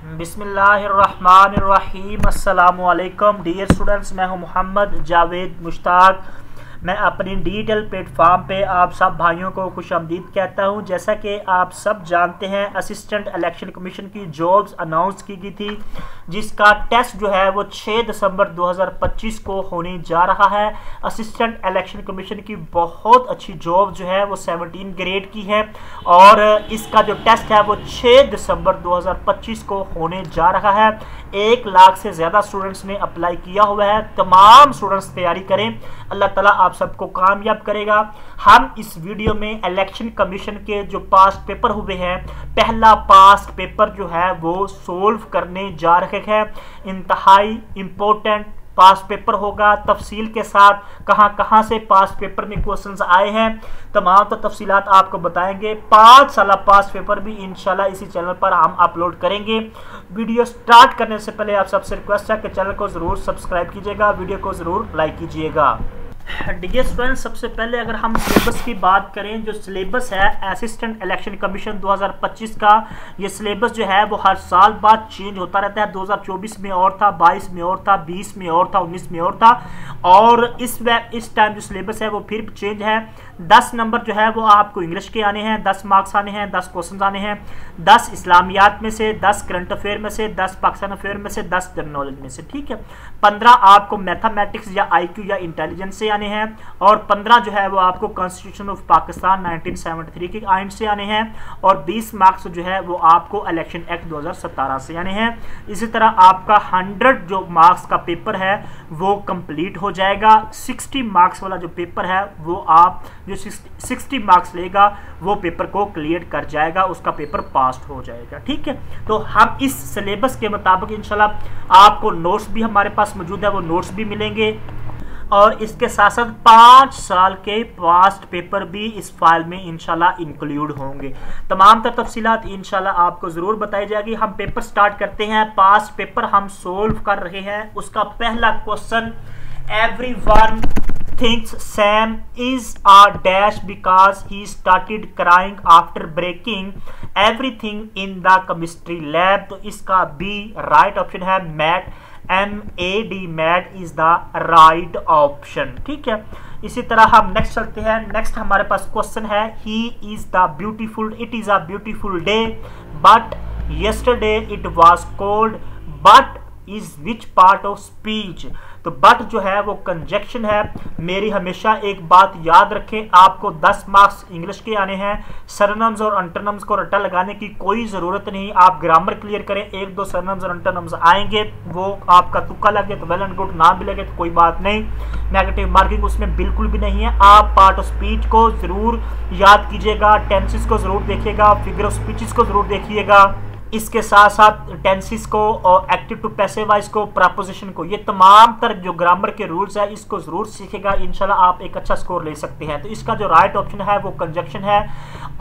बिस्मिल्लाहिर्रहमानिर्रहीम। अस्सलामुअलैकुम dear students, मैं हूं मोहम्मद जावेद मुश्ताक। मैं अपनी डिजिटल प्लेटफॉर्म पे आप सब भाइयों को खुशामदीद कहता हूं। जैसा कि आप सब जानते हैं, असिस्टेंट इलेक्शन कमीशन की जॉब्स अनाउंस की गई थी, जिसका टेस्ट जो है वो 6 दिसंबर 2025 को होने जा रहा है। असिस्टेंट इलेक्शन कमीशन की बहुत अच्छी जॉब जो है वो 17 ग्रेड की है और इसका जो टेस्ट है वो 6 दिसंबर 2025 को होने जा रहा है। 1 लाख से ज़्यादा स्टूडेंट्स ने अप्लाई किया हुआ है। तमाम स्टूडेंट्स तैयारी करें, अल्लाह ताला आप सबको कामयाब करेगा। हम इस वीडियो में इलेक्शन कमीशन के जो पास्ट पेपर हुए हैं, पहला पास्ट पेपर जो है वो सोल्व करने जा रहे हैं। इंतहाई इंपॉर्टेंट पास्ट पेपर होगा, तफसील के साथ कहां से पास्ट पेपर में क्वेश्चंस आए हैं, तमाम तो तफसीलात आपको बताएंगे। 5 साल पास्ट पेपर भी इंशाल्लाह इसी चैनल पर हम अपलोड करेंगे। वीडियो स्टार्ट करने से पहले आप सबसे रिक्वेस्ट है कि चैनल को ज़रूर सब्सक्राइब कीजिएगा, वीडियो को ज़रूर लाइक कीजिएगा। डियर स्टूडेंट्स, सबसे पहले अगर हम सिलेबस की बात करें, जो सिलेबस है असिस्टेंट इलेक्शन कमीशन 2025 का, ये सिलेबस जो है वो हर साल बाद चेंज होता रहता है। 2024 में और था, 22 में और था, 20 में और था, 19 में और था, और इस टाइम जो सिलेबस है वो फिर चेंज है। 10 नंबर जो है वो आपको इंग्लिश के आने हैं, 10 मार्क्स आने हैं, 10 क्वेश्चन आने हैं। 10 इस्लामियात में से, 10 करंट अफेयर में से, 10 पाकिस्तान अफेयर में से, 10 जनरल नॉलेज में से, ठीक है। 15 आपको मैथमेटिक्स या IQ या इंटेलिजेंस से आने हैं, और 15 जो है वो आपको कॉन्स्टिट्यूशन ऑफ पाकिस्तान 1973 के आइन से आने हैं, और 20 मार्क्स जो है वो आपको इलेक्शन एक्ट 2017 से आने हैं। इसी तरह आपका 100 जो मार्क्स का पेपर है वो कंप्लीट हो जाएगा। 60 मार्क्स वाला जो पेपर है वो आप जो 60 मार्क्स लेगा वो पेपर को क्लियर कर जाएगा, उसका पेपर पास हो जाएगा, ठीक है। तो हम इस सिलेबस के मुताबिक इंशाल्लाह आपको नोट्स भी हमारे पास मौजूद है, वो नोट्स भी मिलेंगे, और इसके साथ साथ 5 साल के पास्ट पेपर भी इस फाइल में इंशाल्लाह इंक्लूड होंगे। तमाम तफसीलात इंशाल्लाह आपको ज़रूर बताई जाएगी। हम पेपर स्टार्ट करते हैं। पास्ट पेपर हम सोल्व कर रहे हैं। उसका पहला question, everyone thinks Sam is a dash because he started crying after breaking everything in the chemistry lab। तो इसका B राइट ऑप्शन है। Mad, MAD, mad is the right option, ठीक है। इसी तरह हम नेक्स्ट चलते हैं। नेक्स्ट हमारे पास क्वेश्चन है, he is the beautiful, it is a beautiful day but yesterday it was cold, but is which part of speech। तो बट जो है वो कंजक्शन है। मेरी हमेशा एक बात याद रखें, आपको 10 मार्क्स इंग्लिश के आने हैं। सरनम्स और अंटरनम्स को रट्टा लगाने की कोई ज़रूरत नहीं, आप ग्रामर क्लियर करें। 1-2 सरनम्स और अंटरनम्स आएंगे, वो आपका तुक्का लगे तो वेल एंड गुड, ना भी लगे तो कोई बात नहीं, नेगेटिव मार्किंग उसमें बिल्कुल भी नहीं है। आप पार्ट ऑफ स्पीच को ज़रूर याद कीजिएगा, टेंसेस को ज़रूर देखिएगा, फिगर ऑफ स्पीचेस को ज़रूर देखिएगा, इसके साथ साथ टेंसेस को और एक्टिव टू पैसिव वॉइस को, प्रपोजिशन को, ये तमाम तरह जो ग्रामर के रूल्स है इसको जरूर सीखेगा। इंशाल्लाह आप एक अच्छा स्कोर ले सकते हैं। तो इसका जो राइट ऑप्शन है वो कंजक्शन है।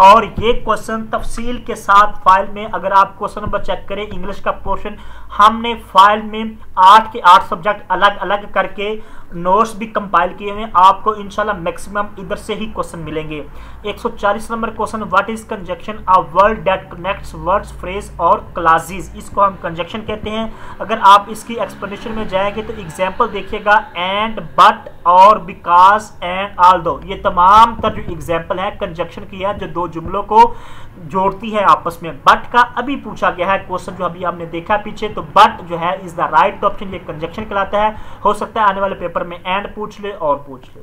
और ये क्वेश्चन तफसील के साथ फाइल में, अगर आप क्वेश्चन नंबर चेक करें, इंग्लिश का पोर्शन हमने फाइल में 8 के 8 सब्जेक्ट अलग अलग करके नोट्स भी कंपाइल किए हुए। आपको इंशाल्लाह मैक्सिमम इधर से ही क्वेश्चन मिलेंगे। 140 number question, what is conjunction, a word that connects words, phrase और क्लासेस, इसको हम कंजक्शन कहते हैं। अगर आप इसकी एक्सप्लेनेशन में जाएंगे तो एग्जांपल देखिएगा, एंड, बट, और, बिकॉज, एंड, ऑल्दो, ये तमाम तर जो एग्जांपल है कंजक्शन की है, जो 2 जुमलों को जोड़ती है आपस में। बट का अभी पूछा गया है क्वेश्चन जो अभी आपने देखा पीछे, तो बट जो है इज द राइट ऑप्शन, ये कंजक्शन कहलाता है। हो सकता है आने वाले पेपर में एंड पूछ ले और पूछ ले।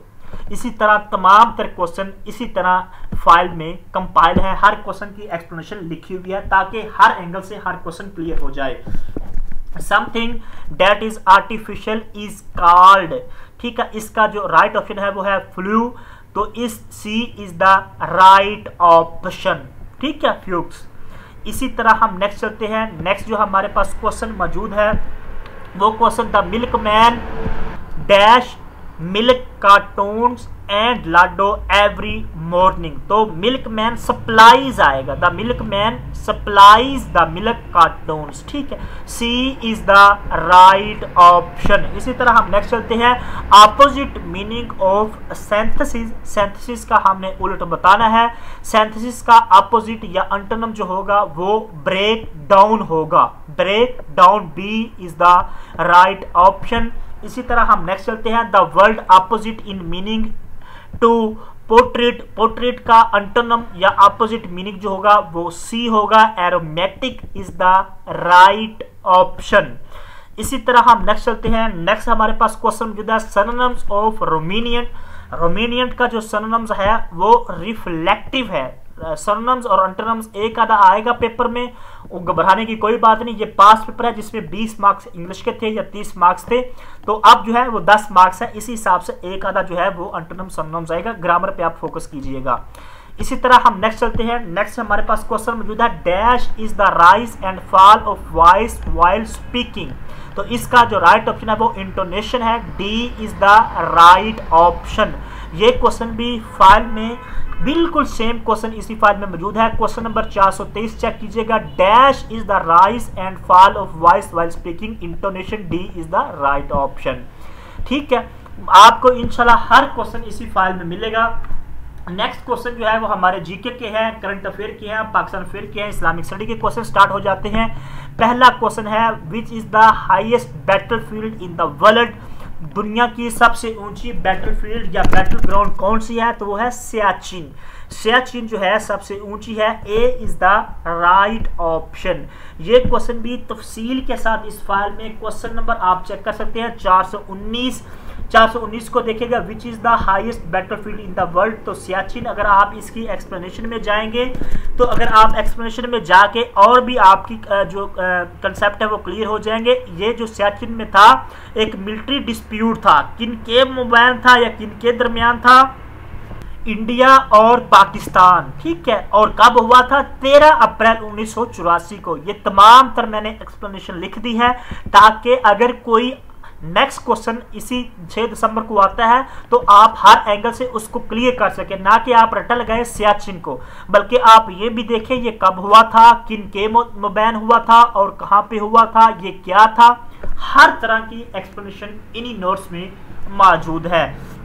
इसी तरह तमाम तरह क्वेश्चन इसी तरह फाइल में कंपाइल है, हर क्वेश्चन की एक्सप्लेनेशन लिखी हुई है ताकि हर एंगल से हर क्वेश्चन क्लियर हो जाए। Something that is artificial is called, ठीक है। इसका जो राइट ऑप्शन है वो है फ्लू, तो इस C is the right option, ठीक है, फ्लूक्स। इसी तरह हम नेक्स्ट चलते हैं। नेक्स्ट जो हमारे पास क्वेश्चन मौजूद है वो question, the milk man dash milk cartoons and Lado every morning. तो मिल्कमैन सप्लाईज आएगा, the milkman supplies the milk cartoons, ठीक है, C is the right option. इसी तरह हम नेक्स्ट चलते हैं, opposite meaning of synthesis. Synthesis का हमने उल्ट बताना है, सिंथेसिस का अपोजिट या अंटोनिम जो होगा वो ब्रेक डाउन होगा, break down, B is the right option. इसी तरह हम नेक्स्ट चलते हैं, the word opposite in meaning to portrait. Portrait का अंटोनिम या अपोजिट मीनिंग जो होगा वो सी होगा, aromatic is the right option. इसी तरह हम नेक्स्ट चलते हैं, नेक्स्ट हमारे पास क्वेश्चन मौजूद है, सिनोनिम्स ऑफ रोमेनियन। रोमेनियन का जो सिनोनिम्स है वो रिफ्लेक्टिव है। सिनोनिम्स और एंटोनिम्स एक आधा आएगा पेपर में, घबराने की कोई बात नहीं। ये पास पेपर है जिसमें 20 मार्क्स इंग्लिश के थे या 30 मार्क्स थे, तो अब जो है वो 10 मार्क्स है, इसी हिसाब से एक आधा जो है वो एंटोनिम्स सिनोनिम्स आएगा। ग्रामर पे आप फोकस कीजिएगा। इसी तरह हम नेक्स्ट चलते हैं, नेक्स्ट हमारे पास क्वेश्चन मौजूद है, dash is the rise and fall of voice while speaking. तो इसका जो राइट ऑप्शन है वो इंटोनेशन है, D is the right option. ये क्वेश्चन भी फाइल में बिल्कुल सेम क्वेश्चन इसी फाइल में मौजूद है, क्वेश्चन नंबर 423 चेक कीजिएगा, dash is the rise and fall of voice while speaking, intonation, D is the right option. ठीक है, आपको इंशाल्लाह हर क्वेश्चन इसी फाइल में मिलेगा। नेक्स्ट क्वेश्चन जो है वो हमारे जीके के हैं, करंट अफेयर के हैं, पाकिस्तान अफेयर के हैं, इस्लामिक स्टडी के क्वेश्चन स्टार्ट हो जाते हैं। पहला क्वेश्चन है, which is the highest battlefield in the world. दुनिया की सबसे ऊंची बैटलफील्ड या बैटल ग्राउंड कौन सी है, तो वो है सियाचिन। सियाचिन जो है सबसे ऊंची है, ए इज द राइट ऑप्शन। ये क्वेश्चन भी तफसील के साथ इस फाइल में क्वेश्चन नंबर आप चेक कर सकते हैं, 419 को देखेगा, which is the highest battlefield in the world, तो सियाचिन। अगर आप इसकी एक्सप्लेनेशन में जाएंगे, तो अगर आप एक्सप्लेनेशन में जाके और भी आपकी जो कंसेप्ट है वो क्लियर हो जाएंगे। ये जो सियाचिन में था एक मिलिट्री डिस्प्यूट था, किनके मोबाइल था या किनके दरमियान था, इंडिया और पाकिस्तान, ठीक है, और कब हुआ था, 13 अप्रैल 1984 को। ये तमाम तर मैंने एक्सप्लेनेशन लिख दी है, ताकि अगर कोई नेक्स्ट क्वेश्चन इसी 6 दिसंबर को आता है तो आप हर एंगल से उसको क्लियर कर सके, ना कि आप रटा लगाए सियाचिन को, बल्कि आप ये भी देखें ये कब हुआ था, किन के मुबैन हुआ था और कहां पे हुआ था, ये क्या था। हर तरह की एक्सप्लेनेशन इन्हीं नोट्स में मौजूद है।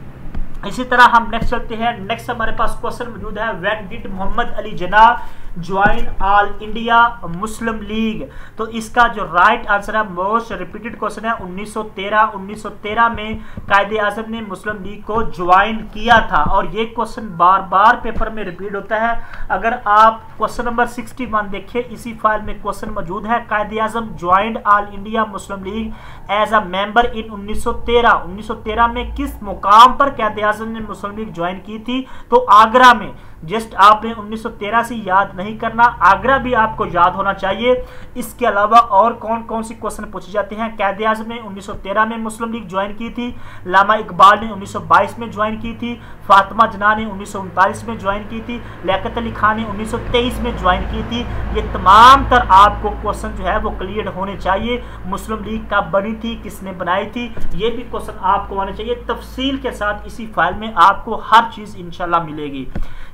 इसी तरह हम नेक्स्ट चलते हैं, नेक्स्ट हमारे पास क्वेश्चन मौजूद है, when did Mohammad Ali Jinnah join All India Muslim League. तो इसका जो राइट आंसर है, मोस्ट रिपीटेड क्वेश्चन है, 1913 में कायदे आजम ने मुस्लिम लीग को ज्वाइन किया था, और ये क्वेश्चन बार बार पेपर में रिपीट होता है। अगर आप क्वेश्चन नंबर 61 देखिए, इसी फाइल में क्वेश्चन मौजूद है, Quaid-e Azam joined all India Muslim League as a member in 1913 में किस मुकाम पर कायदे आजम ने मुस्लिम लीग ज्वाइन की थी, तो आगरा में। जस्ट आपने 1913 से याद नहीं करना, आगरा भी आपको याद होना चाहिए। इसके अलावा और कौन कौन सी क्वेश्चन पूछे जाते हैं, कायदे आज़म ने 1913 में मुस्लिम लीग ज्वाइन की थी, लामा इकबाल ने 1922 में ज्वाइन की थी, फातिमा जिन्नाह ने 1939 में ज्वाइन की थी, लियाकत अली खान ने 1923 में ज्वाइन की थी। ये तमाम तर आपको क्वेश्चन जो है वो क्लियर होने चाहिए। मुस्लिम लीग कब बनी थी, किसने बनाई थी, ये भी क्वेश्चन आपको आने चाहिए। तफसील के साथ इसी फाइल में आपको हर चीज़ इंशाल्लाह मिलेगी।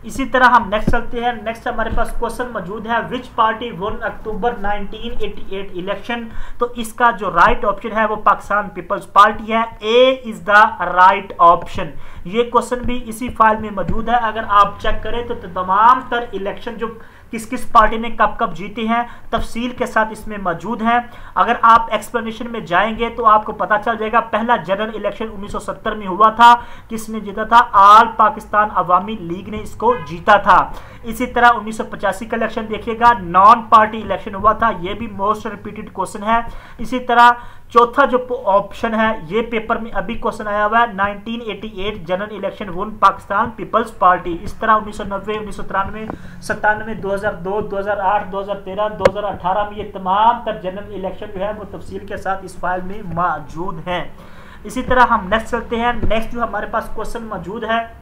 इसी तरह हम नेक्स्ट चलते हैं, नेक्स्ट हमारे पास क्वेश्चन मौजूद है, विच पार्टी वन अक्टूबर 1988 इलेक्शन। तो इसका जो राइट ऑप्शन है वो पाकिस्तान पीपल्स पार्टी है, ए इज द राइट ऑप्शन। ये क्वेश्चन भी इसी फाइल में मौजूद है। अगर आप चेक करें तो तमाम तर इलेक्शन जो किस किस पार्टी ने कब कब जीते हैं तफसील के साथ इसमें मौजूद है। अगर आप एक्सप्लेनेशन में जाएंगे तो आपको पता चल जाएगा। पहला जनरल इलेक्शन 1970 में हुआ था, किसने जीता था, ऑल पाकिस्तान अवामी लीग ने इसको जीता था। इसी तरह 1985 का इलेक्शन देखिएगा, नॉन पार्टी इलेक्शन हुआ था, ये भी मोस्ट रिपीटेड क्वेश्चन है। इसी तरह चौथा जो ऑप्शन है ये पेपर में अभी क्वेश्चन आया हुआ है, 1988 general election one Pakistan Peoples Party. इस तरह 1990, 1993, 97, 2002, 2008, 2013, 2018 में ये तमाम तर जनरल इलेक्शन जो है वो तफसील के साथ इस फाइल में मौजूद हैं। इसी तरह हम नेक्स्ट चलते हैं, नेक्स्ट जो हमारे पास क्वेश्चन मौजूद है,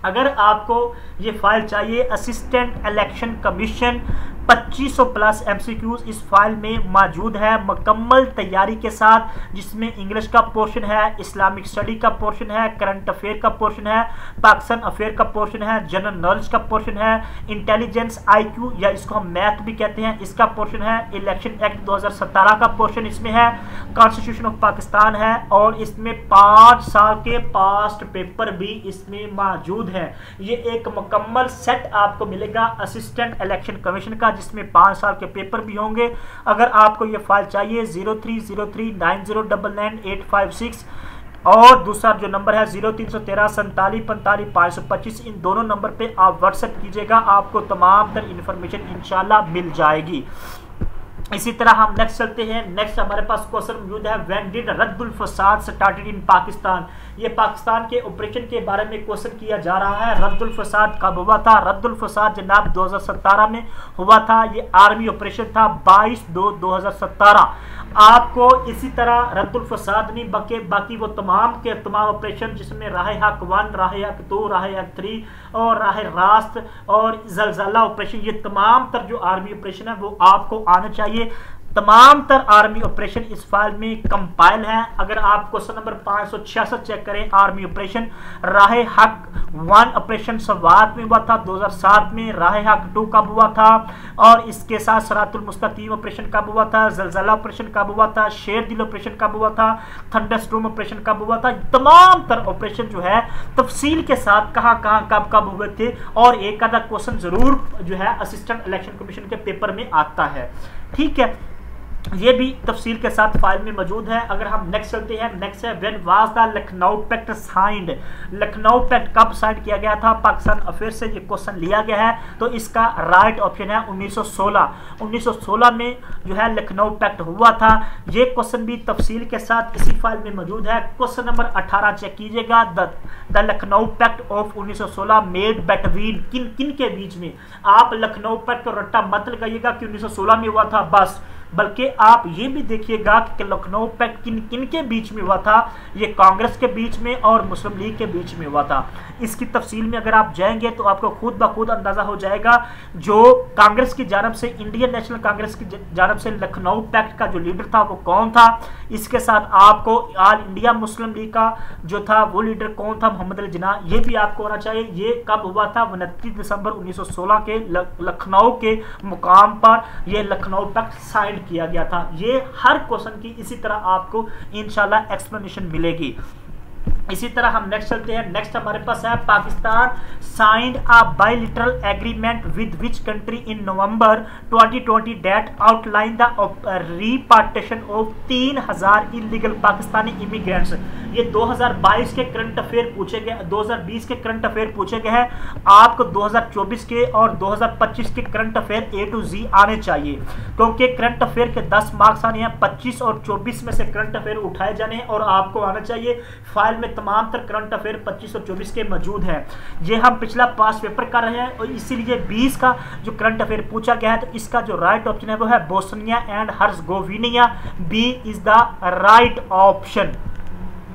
अगर आपको ये फाइल चाहिए, assistant election commission 2500 plus MCQs इस फाइल में मौजूद है मुकम्मल तैयारी के साथ, जिसमें इंग्लिश का पोर्शन है, इस्लामिक स्टडी का पोर्शन है, करंट अफेयर का पोर्शन है, पाकिस्तान अफेयर का पोर्शन है, जनरल नॉलेज का पोर्शन है, इंटेलिजेंस IQ या इसको हम मैथ भी कहते हैं इसका पोर्शन है, इलेक्शन एक्ट 2017 का पोर्शन इसमें है, कॉन्स्टिट्यूशन ऑफ पाकिस्तान है, और इसमें 5 साल के पास्ट पेपर भी इसमें मौजूद है। ये एक मुकम्मल सेट आपको मिलेगा असिस्टेंट इलेक्शन कमीशन का, जिसमें 5 साल के पेपर भी होंगे। अगर आपको ये फाइल चाहिए 030390999856 और दूसरा जो नंबर है 0313 47 45 525, इन दोनों नंबर पे आप व्हाट्सएप कीजिएगा, आपको तमाम तर इंफॉर्मेशन इंशाल्लाह मिल जाएगी। इसी तरह हम नेक्स्ट चलते हैं। नेक्स्ट हमारे पास क्वेश्चन मौजूद है, व्हेन डिड रद्दुल फसाद स्टार्टेड इन पाकिस्तान। ये पाकिस्तान के ऑपरेशन के बारे में क्वेश्चन किया जा रहा है। रद्दुल फसाद कब हुआ था? रद्दुल फसाद जनाब 2017 में हुआ था। ये आर्मी ऑपरेशन था 22/2/2017। आपको इसी तरह रद्दुल फसाद नहीं बाकी वो तमाम के तमाम ऑपरेशन, जिसमें राह हक 1, राह हक 2, राह हक 3 और राह रास्त और जलजला ऑपरेशन, ये तमाम तर जो आर्मी ऑपरेशन है वो आपको आना चाहिए। तमाम तर आर्मी ऑपरेशन इस फाइल में कंपाइल है। अगर आप क्वेश्चन नंबर 566 चेक करें, आर्मी ऑपरेशन राह हक 1 ऑपरेशन सवात में हुआ था 2007 में, राह हक 2 कब हुआ था, और इसके साथ सरातुल मुस्तकीम ऑपरेशन कब हुआ था, जलजला ऑपरेशन कब हुआ था, शेर दिल ऑपरेशन कब हुआ था, थंडरस्टॉर्म ऑपरेशन कब हुआ था। तमाम तर ऑपरेशन जो है तफसील के साथ कहाँ कब कब हुए थे, और एक आधा क्वेश्चन जरूर जो है असिस्टेंट इलेक्शन कमीशन के पेपर में आता है। ठीक है, ये भी तफसील के साथ फाइल में मौजूद है। अगर हम नेक्स्ट चलते हैं, नेक्स्ट है when was the Lucknow pact signed. Lucknow pact कब साइन किया गया था? पाकिस्तान अफेयर से ये क्वेश्चन लिया गया है, तो इसका राइट ऑप्शन है 1916। 1916 में जो है लखनऊ पैक्ट हुआ था। ये क्वेश्चन भी तफसील के साथ इसी फाइल में मौजूद है। क्वेश्चन नंबर 18 चेक कीजिएगा, the Lucknow pact of 1916 made between किन किन के बीच में। आप लखनऊ पैक्ट को रट्टा मत लगाइएगा कि 1916 में हुआ था बस, बल्कि आप ये भी देखिएगा कि लखनऊ पैक्ट किन किन के बीच में हुआ था। ये कांग्रेस के बीच में और मुस्लिम लीग के बीच में हुआ था। इसकी तफसील में अगर आप जाएंगे तो आपको खुद ब खुद अंदाजा हो जाएगा। जो कांग्रेस की जानब से, इंडियन नेशनल कांग्रेस की जानब से लखनऊ पैक्ट का जो लीडर था वो कौन था। इसके साथ आपको ऑल इंडिया मुस्लिम लीग का जो था वो लीडर कौन था, मोहम्मद अली जिन्ना, ये भी आपको होना चाहिए। ये कब हुआ था? 29 दिसंबर 1916 के लखनऊ के मुकाम पर यह लखनऊ पैक्ट साइन किया गया था। ये हर क्वेश्चन की इसी तरह आपको इंशाल्लाह एक्सप्लेनेशन मिलेगी। इसी तरह हम नेक्स्ट चलते हैं। नेक्स्ट हमारे पास है, Pakistan signed a bilateral agreement with which country in November 2020 that outline the repatriation of 3000 illegal Pakistani immigrants. ये 2022 के करंट अफेयर पूछे गए, 2020 के करंट अफेयर पूछे गए हैं। आपको 2024 के और 2025 के current affair A to Z आने चाहिए, क्योंकि करंट अफेयर के 10 मार्क्स आने हैं। 25 और 24 में से करंट अफेयर उठाए जाने हैं और आपको आना चाहिए। फाइल में तमाम तर करंट अफेयर 25 और 24 के मौजूद हैं। ये हम पिछला पास पेपर कर रहे हैं और इसीलिए 20 का जो करंट अफेयर पूछा गया है, तो इसका जो राइट ऑप्शन है वो है Bosnia and Herzegovina. B is the right option.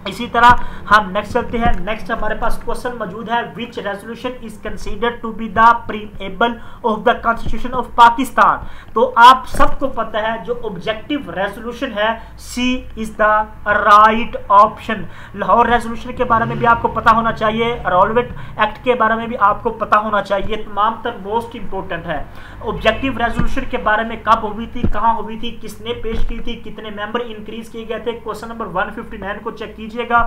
इसी तरह हम नेक्स्ट चलते हैं। नेक्स्ट हमारे पास क्वेश्चन मौजूद है, which resolution is considered to be the preamble of the constitution of Pakistan. तो आप सबको पता है जो ऑब्जेक्टिव रेजोल्यूशन है C is the right option. Lahore resolution के बारे में भी आपको पता होना चाहिए, रॉलवेट एक्ट के बारे में भी आपको पता होना चाहिए, तमाम तर मोस्ट इंपॉर्टेंट है। ऑब्जेक्टिव रेजोल्यूशन के बारे में कब हुई थी, कहाँ हुई थी, किसने पेश की थी, कितने मेंबर इंक्रीज किए गए थे। क्वेश्चन नंबर 159 को चेक कीजिएगा,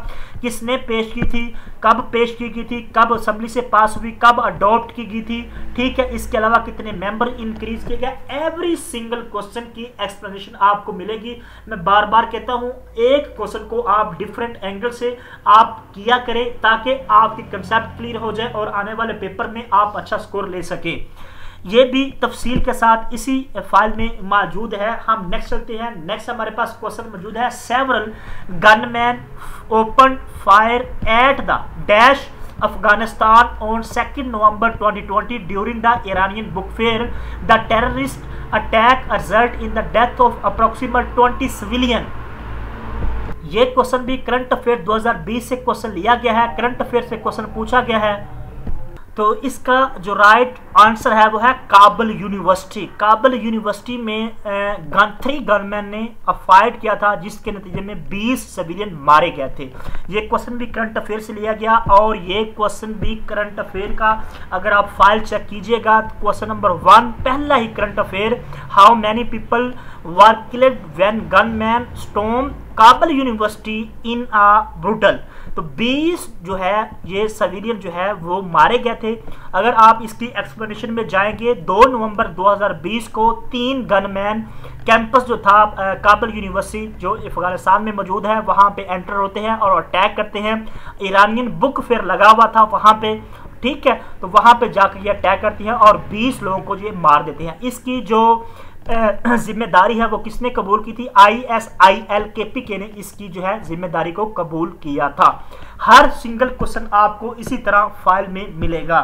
किसने पेश की थी, कब पेश की गई थी, कब असेंबली से पास हुई, कब अडॉप्ट की गई थी। ठीक है, इसके अलावा कितने मेंबर इंक्रीज किए गए। एवरी सिंगल क्वेश्चन की एक्सप्लेनेशन आपको मिलेगी। मैं बार बार कहता हूं, एक क्वेश्चन को आप डिफरेंट एंगल से आप किया करें ताकि आपकी कंसेप्ट क्लियर हो जाए और आने वाले पेपर में आप अच्छा स्कोर ले सके। ये भी तफसील के साथ इसी फाइल में मौजूद है। हम नेक्स्ट चलते हैं। नेक्स्ट हमारे पास क्वेश्चन मौजूद है, several gunman open fire at the dash Afghanistan on 2 November 2020 during the Iranian book fair. The terrorist attack result in the death of approximate 20 civilian. ये क्वेश्चन भी करंट अफेयर 2020 से क्वेश्चन लिया गया है, करंट अफेयर से question पूछा गया है। तो इसका जो राइट आंसर है वो है काबुल यूनिवर्सिटी। काबुल यूनिवर्सिटी में 3 गनमैन ने फाइट किया था, जिसके नतीजे में 20 सिविलियन मारे गए थे। ये क्वेश्चन भी करंट अफेयर से लिया गया, और ये क्वेश्चन भी करंट अफेयर का अगर आप फाइल चेक कीजिएगा तो क्वेश्चन नंबर 1 पहला ही current affair, how many people were killed when gunman storm Kabul university in a brutal. तो 20 जो है ये सिविलियन जो है वो मारे गए थे। अगर आप इसकी एक्सप्लेनेशन में जाएंगे, 2 नवंबर 2020 को 3 गनमैन कैंपस जो था काबुल यूनिवर्सिटी जो अफगानिस्तान में मौजूद है वहाँ पे एंटर होते हैं और अटैक करते हैं। ईरानियन बुक फेयर लगा हुआ था वहाँ पे, ठीक है, तो वहाँ पे जाकर ये अटैक करती हैं और 20 लोगों को ये मार देते हैं। इसकी जो जिम्मेदारी है वो किसने कबूल की थी? ISIL KPK ने इसकी जो है जिम्मेदारी को कबूल किया था। हर सिंगल क्वेश्चन आपको इसी तरह फाइल में मिलेगा।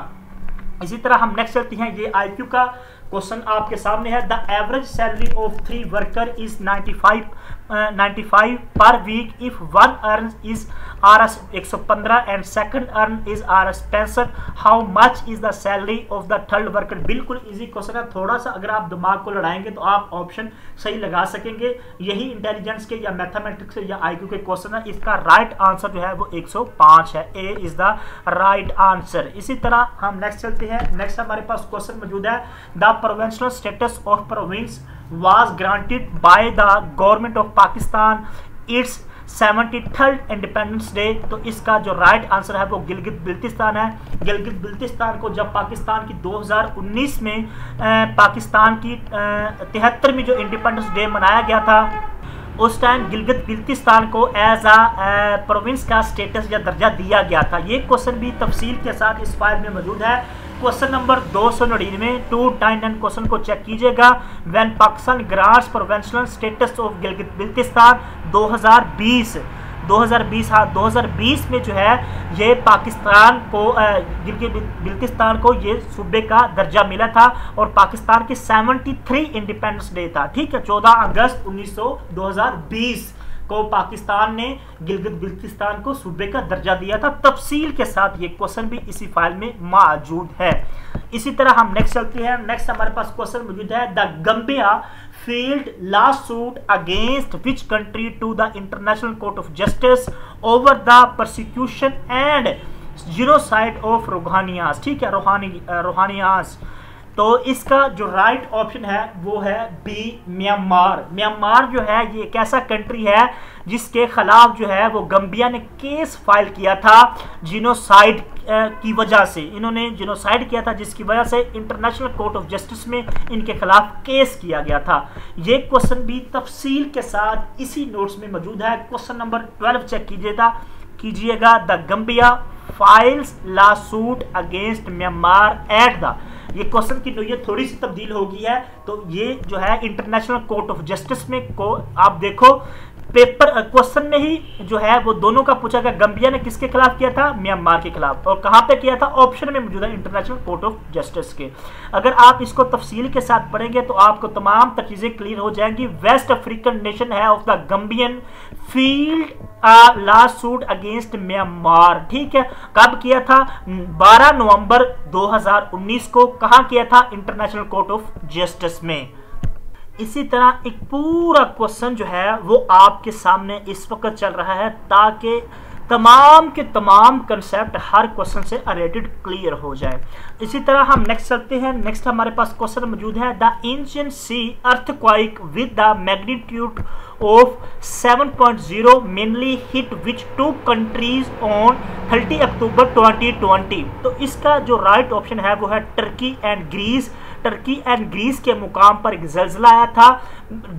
इसी तरह हम नेक्स्ट चलते हैं, ये IQ का क्वेश्चन आपके सामने है। The average salary of 3 worker is 95 per week if one earn is Rs 115 and second earn is Rs 65, how much is the salary of the third worker. बिल्कुल इजी क्वेश्चन है, थोड़ा सा अगर आप दिमाग को लड़ाएंगे तो आप ऑप्शन सही लगा सकेंगे। यही इंटेलिजेंस के या मैथमेटिक्स या IQ के क्वेश्चन है। इसका राइट आंसर जो है वो 105 है, ए इज द राइट आंसर। इसी तरह हम नेक्स्ट चलते हैं। नेक्स्ट हमारे पास क्वेश्चन मौजूद है, the provincial status of province was granted by the government of Pakistan its 73rd independence day. तो इसका जो राइट आंसर है वो गिलगित बिल्तिस्तान है। गिलगित बिल्तिस्तान को जब पाकिस्तान की 2019 में पाकिस्तान की 73वीं जो इंडिपेंडेंस डे मनाया गया था, उस टाइम गिलगित बिल्तिस्तान को एज आ प्रोविंस का स्टेटस या दर्जा दिया गया था। ये क्वेश्चन भी तफसील के साथ इस फाइल में मौजूद है। क्वेश्चन नंबर 299 299 क्वेश्चन को चेक कीजिएगा। When Pakistan grants provincial status of Gilgit Baltistan 2020 में जो है ये पाकिस्तान को गिलगित बिल्तिस्तान को ये सूबे का दर्जा मिला था, और पाकिस्तान की 73 इंडिपेंडेंस डे था, ठीक है, 14 अगस्त 2020 को पाकिस्तान ने गिलगित बिल्तिस्तान को सूबे का दर्जा दिया था। तफसील के साथ ये क्वेश्चन भी इसी फाइल में मौजूद है। इसी तरह हम नेक्स्ट चलते हैं। नेक्स्ट हमारे पास क्वेश्चन मौजूद है, the गम्बिया filed lawsuit against which country to the International Court of Justice over the persecution and genocide of Rohingyas, ठीक है, रोहानियास। तो इसका जो राइट ऑप्शन है वो है बी, म्यांमार। म्यांमार जो है ये एक ऐसा कंट्री है जिसके खिलाफ जो है वो गम्बिया ने केस फाइल किया था जिनोसाइड की वजह से। इन्होंने जिनोसाइड किया था जिसकी वजह से इंटरनेशनल कोर्ट ऑफ जस्टिस में इनके खिलाफ केस किया गया था। ये क्वेश्चन भी तफसील के साथ इसी नोट्स में मौजूद है। क्वेश्चन नंबर 12 चेक कीजिएगा। The Gambia files lawsuit against Myanmar at the, ये क्वेश्चन की नोयत थोड़ी सी तब्दील हो गई है। तो ये जो है इंटरनेशनल कोर्ट ऑफ जस्टिस में को आप देखो पेपर क्वेश्चन में ही जो है वो दोनों का पूछा गया, गम्बिया ने किसके खिलाफ किया था? म्यांमार के खिलाफ। और कहां पे किया था? ऑप्शन में मौजूद है इंटरनेशनल कोर्ट ऑफ जस्टिस के। अगर आप इसको तफसील के साथ पढ़ेंगे तो आपको तमाम चीजें क्लियर हो जाएंगी। वेस्ट अफ्रीकन नेशन है of the Gambian filed lawsuit against Myanmar, ठीक है। कब किया था? 12 नवंबर 2019 को। कहां किया था? इंटरनेशनल कोर्ट ऑफ जस्टिस में। इसी तरह एक पूरा क्वेश्चन जो है वो आपके सामने इस वक्त चल रहा है ताकि तमाम के तमाम कंसेप्ट हर क्वेश्चन से रिलेटेड क्लियर हो जाए। इसी तरह हम नेक्स्ट चलते हैं। नेक्स्ट हमारे पास क्वेश्चन मौजूद है, the Aegean Sea earthquake with the magnitude of 7.0 mainly hit which 2 countries on 30 October 2020। तो इसका जो राइट ऑप्शन है वो है Turkey and Greece. Turkey and Greece के मुकाम पर एक ज़लज़ला आया था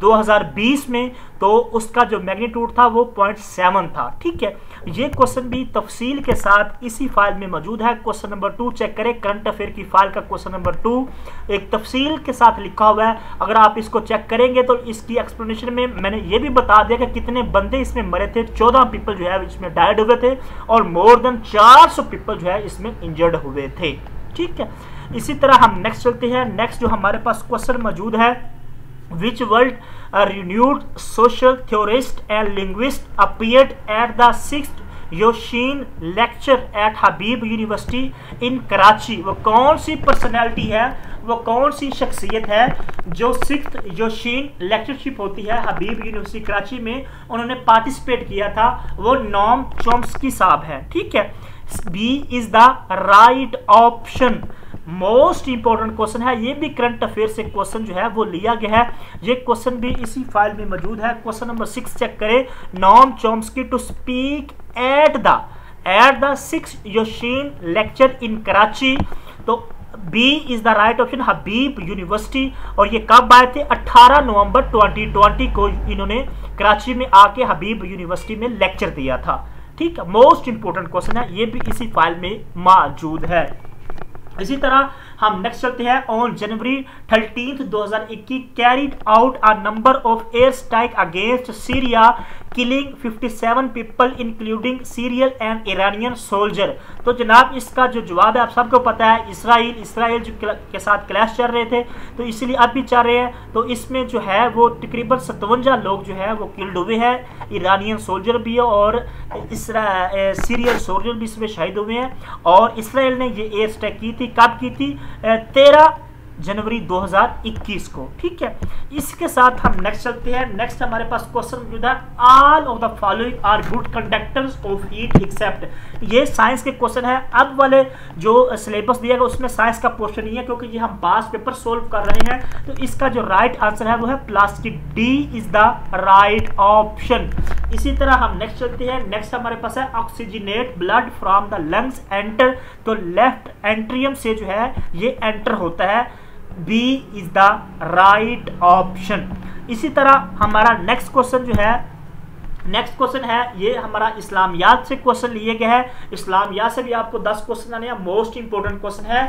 2020 में, तो उसका जो मैग्नीट्यूड था वो 0.7 था, ठीक है। ये क्वेश्चन भी तफसील के साथ इसी फाइल में मौजूद है। क्वेश्चन नंबर 2 चेक करें, करंट अफेयर की फाइल का क्वेश्चन नंबर 2 एक तफसील के साथ लिखा हुआ है। अगर आप इसको चेक करेंगे तो इसकी एक्सप्लेनेशन में मैंने ये भी बता दिया कि कितने बंदे इसमें मरे थे। 14 पीपल जो है इसमें डायड हुए थे और मोर देन 400 पीपल जो है इसमें इंजर्ड हुए थे, ठीक है। इसी तरह हम नेक्स्ट चलते हैं। नेक्स्ट जो हमारे पास क्वेश्चन मौजूद है, which world renowned social theorist and linguist appeared at the 6th योशीन lecture at Habib university in Karachi. वो कौन सी पर्सनैलिटी है, वो कौन सी शख्सियत है जो 6th योशीन लेक्चरशिप होती है हबीब यूनिवर्सिटी कराची में, उन्होंने पार्टिसिपेट किया था, वो नोम चॉम्स्की साहब है। ठीक है, B is the right option. Most important question है, ये भी करंट अफेयर से क्वेश्चन जो है वो लिया गया है, ये क्वेश्चन भी इसी फाइल में मौजूद है। क्वेश्चन नंबर 6 चेक करें, Noam Chomsky to speak at the 6th योशीन लेक्चर इन कराची। तो B is the right option, Habib university. और ये कब आए थे? 18 नवंबर 2020 को इन्होंने कराची में आके हबीब यूनिवर्सिटी में लेक्चर दिया था। ठीक है, मोस्ट इंपोर्टेंट क्वेश्चन है, ये भी इसी फाइल में मौजूद है। इसी तरह हम नेक्स्ट चलते हैं। On January 13, 2021 carried out a number of air strike against Syria killing 57 people including serial and Iranian soldier. तो जनाब इसका जो जवाब है आप सबको पता है, इसराइल जो के साथ क्लैश चल रहे थे तो इसलिए अब भी चल रहे हैं। तो इसमें जो है वो तकरीबन 57 लोग जो है वो किल्ड हुए हैं, ईरानियन सोल्जर भी है और सीरियल सोल्जर भी इसमें शहीद हुए हैं। और इसराइल ने ये एयर स्ट्राइक की थी, कब की थी? 13 जनवरी 2021 को। ठीक है, इसके साथ हम नेक्स्ट चलते हैं। नेक्स्ट हमारे पास क्वेश्चन मौजूद है, all of the following are good conductors of heat except. ये साइंस के क्वेश्चन है। अब वाले जो सिलेबस दिया गया उसमें साइंस का पोर्शन नहीं है क्योंकि ये हम पास पेपर सोल्व कर रहे हैं। तो इसका जो राइट आंसर है वो है plastic, D is the right option. इसी तरह हम नेक्स्ट चलते हैं। नेक्स्ट हमारे पास है oxygenated blood from the lungs enter. तो लेफ्ट एंट्रियम से जो है ये एंटर होता है, B is the right option. इसी तरह हमारा नेक्स्ट क्वेश्चन जो है, नेक्स्ट क्वेश्चन है ये हमारा इस्लामियात से क्वेश्चन लिए गए हैं। इस्लामियात से भी आपको 10 क्वेश्चन आने हैं। मोस्ट इंपोर्टेंट क्वेश्चन है,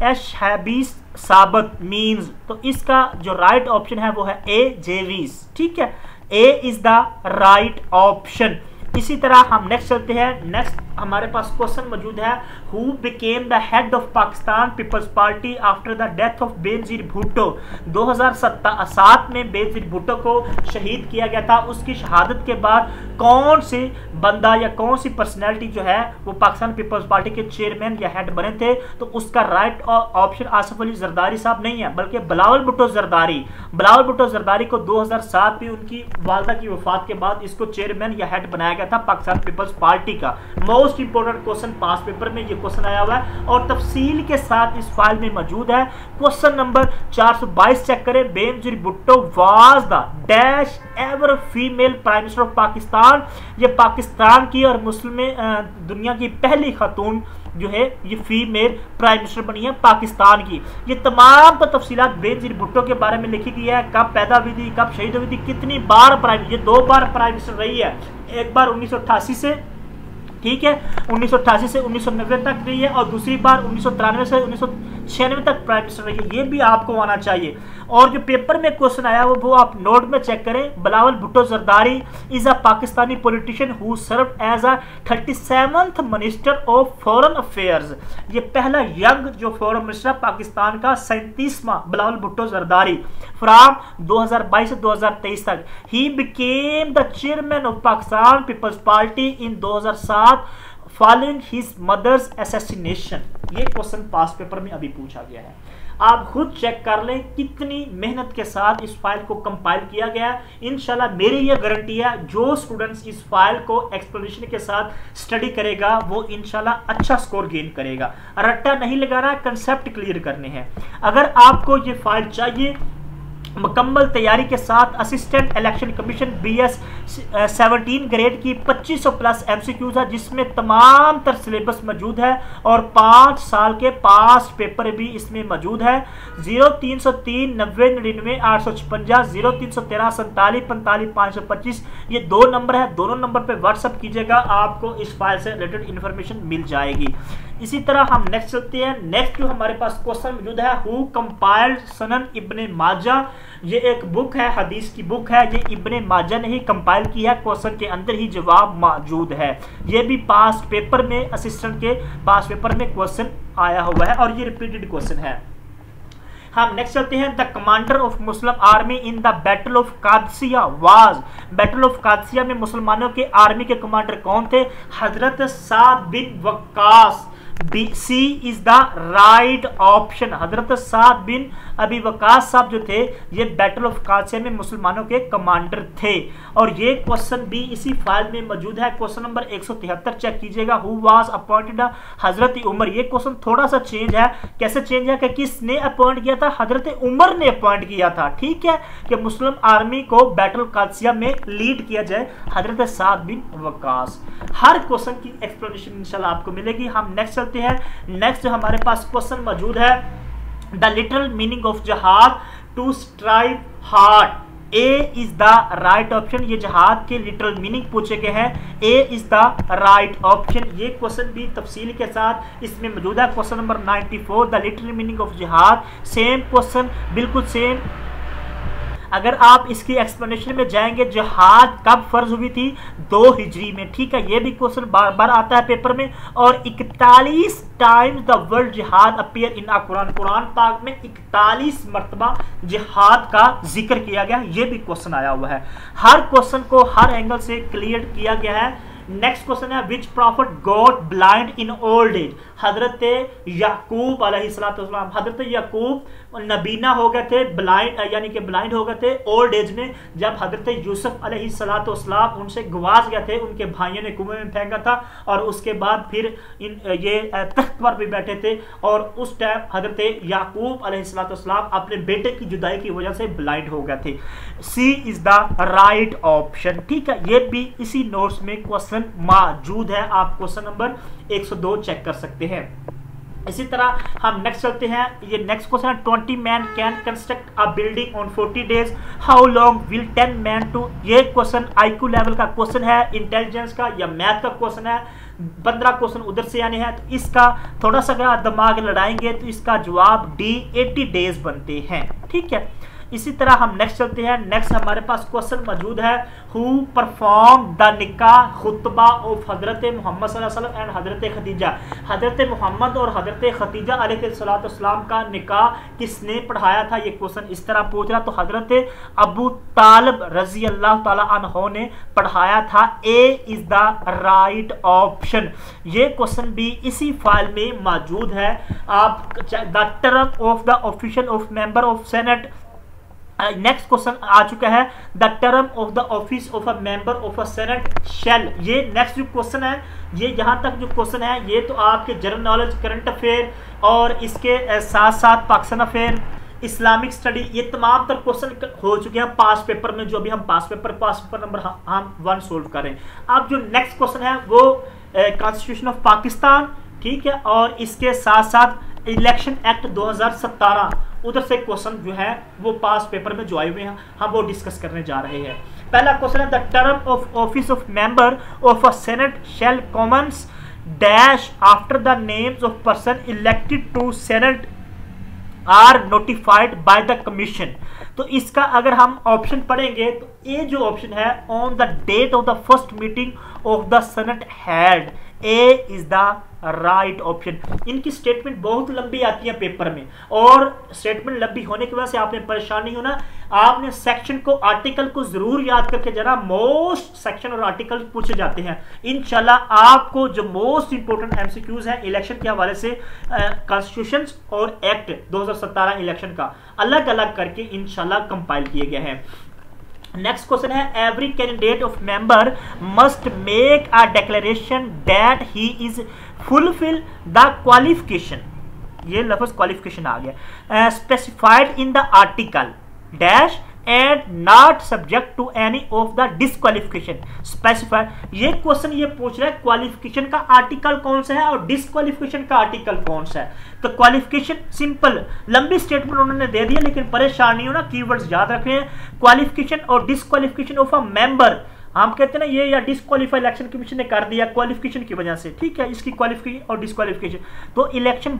एश हैबीस साबत मीन्स। तो इसका जो राइट ऑप्शन है वो है ए जेवीस। ठीक है, ए इज द राइट ऑप्शन। इसी तरह हम नेक्स्ट चलते हैं। नेक्स्ट हमारे पास क्वेश्चन मौजूद है, who became the head of Pakistan Peoples Party after the death of Benazir Bhutto. 2007 में बेनजीर भुट्टो को शहीद किया गया था। उसकी शहादत के बाद कौन से बंदा या कौन सी पर्सनैलिटी जो है वो पाकिस्तान पीपल्स पार्टी के चेयरमैन या हेड बने थे? तो उसका राइट ऑप्शन आसिफ अली जरदारी साहब नहीं है बल्कि बिलावल भुट्टो जरदारी। बिलावल भुट्टो जरदारी को 2007 में उनकी वालदा की वफात के बाद इसको चेयरमैन या हेड बनाया गया था पाकिस्तान पीपल्स पार्टी का। Most important question past paper में ये क्वेश्चन आया हुआ है और तफसील के साथ इस फाइल में मौजूद है। क्वेश्चन नंबर 422 चेक करें, Benazir Bhutto was the dash ever female prime minister of Pakistan. ये पाकिस्तान की और मुस्लिम दुनिया की पहली खातून जो है ये फीमेल प्राइम मिनिस्टर बनी है पाकिस्तान की। ये तमाम तो तफसीलात बेनजीर भुट्टो के बारे में लिखी गई है, कब पैदा हुई थी, कब शहीद हुई थी, कितनी बार प्राइम, ये 2 बार प्राइम मिनिस्टर रही है। एक बार 1988 से, ठीक है, 1988 से 1990 तक रही है और दूसरी बार 1993 से 1996 तक प्राइम मिनिस्टर रही है। ये भी आपको आना चाहिए। और जो पेपर में क्वेश्चन आया वो आप नोट में चेक करें। Bilawal Bhutto Zardari is a Pakistani politician who served as a 37th minister of foreign affairs. ये पहला यंग जो फॉरेन मिनिस्टर पाकिस्तान का 37वां बिलावल भुट्टो जरदारी फ्रॉम 2022 से 2023 तक। He became the chairman of Pakistan Peoples Party in 2007 following his mother's assassination. ये क्वेश्चन पास पेपर में अभी पूछा गया है। आप खुद चेक कर लें कितनी मेहनत के साथ इस फाइल को कंपाइल किया गया है। इंशाल्लाह मेरी ये गारंटी है जो स्टूडेंट्स इस फाइल को एक्सप्लेनेशन के साथ स्टडी करेगा वो इंशाल्लाह अच्छा स्कोर गेन करेगा। रट्टा नहीं लगाना, कंसेप्ट क्लियर करने हैं। अगर आपको ये फाइल चाहिए मुकम्मल तैयारी के साथ, assistant election commission BS 17 grade की 2500 प्लस MCQs है जिसमें तमाम तर सिलेबस मौजूद है और 5 साल के पास पेपर भी इसमें मौजूद है। 0303 90 99 856 0313 47 45 525 ये 2 नंबर है। दोनों नंबर पे व्हाट्सअप कीजिएगा, आपको इस फाइल से रिलेटेड इंफॉर्मेशन मिल जाएगी। इसी तरह हम नेक्स्ट चलते हैं। नेक्स्ट जो हमारे पास क्वेश्चन मौजूद है, हु कंपाइल्ड सनन इब्ने माजा। ये एक बुक है, हदीस की बुक है, ये इब्ने माजा ने ही कंपाइल की है। क्वेश्चन के अंदर ही जवाब मौजूद है। ये भी पास्ट पेपर में, असिस्टेंट के पास्ट पेपर में क्वेश्चन आया हुआ है और ये रिपीटेड क्वेश्चन है। हम नेक्स्ट चलते हैं, the commander of Muslim army in the battle of Qadisiyyah was, battle of Qadisiyyah में मुसलमानों के आर्मी के कमांडर कौन थे? हजरत साद बिन वक्कास। सी इज द राइट ऑप्शन। हजरत साद बिन अबी वकास साहब जो थे ये बैटल ऑफ कादसिया में मुसलमानों के कमांडर थे। और ये क्वेश्चन भी इसी फाइल में मौजूद है, क्वेश्चन नंबर 173 चेक कीजिएगा। हु वाज अपॉइंटेड हजरत उमर। ये क्वेश्चन थोड़ा सा चेंज है। कैसे चेंज है कि किसने अपॉइंट किया था? हजरत उमर ने अपॉइंट किया था। ठीक है, कि मुस्लिम आर्मी को बैटल कादसिया में लीड किया जाए हजरत साद बिन वकास। हर क्वेश्चन की एक्सप्लेनेशन इंशाल्लाह आपको मिलेगी। हम नेक्स्ट चलते हैं। नेक्स्ट हमारे पास क्वेश्चन मौजूद है, the literal meaning of jihad to strive hard. A is the right option. ये जहाद के लिटरल मीनिंग पूछे गए हैं, A is the right option. ये क्वेश्चन भी तफसील के साथ इसमें मौजूद है। Question number 94, the literal meaning of jihad. Same question, बिल्कुल सेम। अगर आप इसकी एक्सप्लेनेशन में जाएंगे, जिहाद कब फर्ज हुई थी? 2 हिजरी में। ठीक है, ये भी क्वेश्चन बार बार आता है पेपर में। और 41 टाइम्स द वर्ड जिहाद अपीयर इन कुरान। कुरान पाक में 41 मरतबा जिहाद का जिक्र किया गया। ये भी क्वेश्चन आया हुआ है। हर क्वेश्चन को हर एंगल से क्लियर किया गया है। नेक्स्ट क्वेश्चन है, which prophet got blind in old age. हजरत याकूब अलैहिस्सलाम, हजरत याकूब नबीना हो गए थे, ब्लाइंड यानी कि ब्लाइंड हो गए थे ओल्ड एज में, जब हजरत यूसुफ अलैहिस्सलाम उनसे गवाच गए थे। उनके भाइयों ने कुएं में फेंका था और उसके बाद फिर ये तख्त पर भी बैठे थे। और उस टाइम हजरत याकूब अलैहिस्सलाम अपने बेटे की जुदाई की वजह से ब्लाइंड हो गए थे। सी इज द राइट ऑप्शन। ठीक है, ये भी इसी नोट्स में क्वेश्चन मौजूद है। आप क्वेश्चन नंबर 102 चेक कर सकते हैं। इसी तरह हम नेक्स्ट चलते हैं। ये नेक्स्ट क्वेश्चन है, 20 man can construct a building on 40 days, how long will 10 man to. ये क्वेश्चन IQ लेवल का क्वेश्चन है, इंटेलिजेंस का या मैथ का क्वेश्चन है। 15 क्वेश्चन उधर से आने हैं, तो इसका थोड़ा सा अगर दिमाग लड़ाएंगे तो इसका जवाब डी 80 डेज बनते हैं। ठीक है, इसी तरह हम नेक्स्ट चलते हैं। नेक्स्ट हमारे पास क्वेश्चन मौजूद है, हु परफॉर्म द निकाह खुतबा ऑफ हजरत मोहम्मद सल्लल्लाहु अलैहि वसल्लम एंड हजरत खदीजा। हजरत मोहम्मद और हजरत खदीजा अलैहिस्सलाम का निकाह किसने पढ़ाया था? ये क्वेश्चन इस तरह पूछ रहा, तो हजरत अबू तालिब रजी अल्लाह ताला अन्हु ने पढ़ाया था। A is the right option. ये क्वेश्चन भी इसी फाइल में मौजूद है। आप the term of the official of member of senate. Next question आ चुका है, the term of the office of a member of a senate shall. ये नेक्स्ट जो क्वेश्चन है, ये यहाँ तक जो क्वेश्चन है ये तो आपके जनरल नॉलेज, करंट अफेयर और इसके साथ साथ पाकिस्तान अफेयर, इस्लामिक स्टडी, ये तमाम तर क्वेश्चन हो चुके हैं पास पेपर में। जो भी हम पास पेपर नंबर हम 1 सोल्व करें। अब जो नेक्स्ट क्वेश्चन है वो कॉन्स्टिट्यूशन ऑफ पाकिस्तान। ठीक है, और इसके साथ साथ इलेक्शन एक्ट 2017 उधर से क्वेश्चन जो है वो पास पेपर में जो आए हुए हैं हम वो डिस्कस करने जा रहे हैं। पहला क्वेश्चन है, the term of office of member of a senate shall commence dash after the names of person elected to senate are notified by the commission. तो इसका अगर हम ऑप्शन पढ़ेंगे तो ए जो ऑप्शन है, on the date of the first meeting of the senate held. A is the right option. इनकी statement बहुत लंबी आती है पेपर में, और स्टेटमेंट लंबी होने की वजह से आपने परेशान नहीं होना। आपने सेक्शन को, आर्टिकल को जरूर याद करके जाना। मोस्ट सेक्शन और आर्टिकल पूछे जाते हैं। इंशाल्लाह आपको जो मोस्ट इंपोर्टेंट एमसीक्यूज है इलेक्शन के हवाले से कॉन्स्टिट्यूशन और एक्ट 2017 इलेक्शन का अलग अलग करके इंशाल्लाह कंपाइल किए गए हैं। नेक्स्ट क्वेश्चन है, every candidate of member must make a declaration that he is fulfill the qualification. ये लफ्ज क्वालिफिकेशन आ गया। Specified in the article dash and not subject to any of the disqualification specified. ये question ये पूछ रहा है क्वालिफिकेशन का आर्टिकल कौन सा है और डिसक्वालिफिकेशन का आर्टिकल कौन सा है। तो क्वालिफिकेशन सिंपल लंबी स्टेटमेंट उन्होंने दे दिया, लेकिन परेशान नहीं होना, कीवर्ड्स याद रखने हैं। क्वालिफिकेशन और डिसक्वालिफिकेशन ऑफ अ मेंबर, हम कहते हैं ना ये या डिस्क्वालीफाई इलेक्शन कमीशन ने कर दिया क्वालिफिकेशन की वजह से। ठीक है, इसकी क्वालिफिकेशन और डिस्क्वालिफिकेशन। तो इलेक्शन